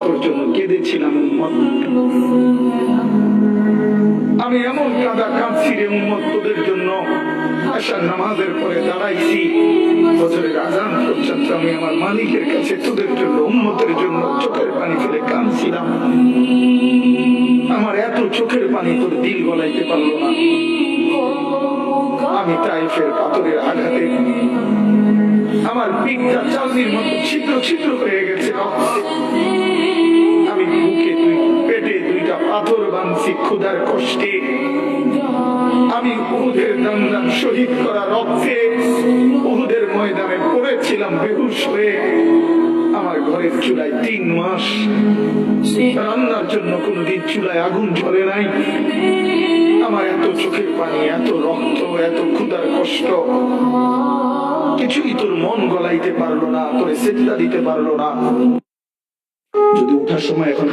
তোর জন্য কেঁদেছিলাম উম্মত। আমি এমন কাঁদা কাঁদছি রে উম্মত তোদের জন্য। আশার নামাজের পরে দাঁড়াইছি, বছরের আজান পর্যন্ত আমি আমার মালিকের কাছে তোদের জন্য উম্মতের জন্য চোখের পানি ফেলে কাঁদছিলাম। আমার এত চোখের পানি তোর দিল গলাইতে পারলো না। আমি তাইফের পাথরের আঘাতে আমার পিঠটা চালনির মতো ছিদ্র ছিদ্র হয়ে গেছে রক্তে। আমি বুকে পেটে দুইটা পাথর বাঁধছি ক্ষুধার কষ্টে। আমি উহুদের দান শহীদ করা রক্তে উহুদের ময়দানে পড়েছিলাম বেহুশ হয়ে। আমার ঘরের চুলায় 3 মাস রান্নার জন্য কোনোদিন চুলায় আগুন জ্বলে নাই। আমার এত চোখের পানি, এত রক্ত, এত ক্ষুধার কষ্ট কিছুই তোর মন গলাইতে পারলো না, তোরে সেজদা দিতে পারলো না। যদি উঠার সময় এখন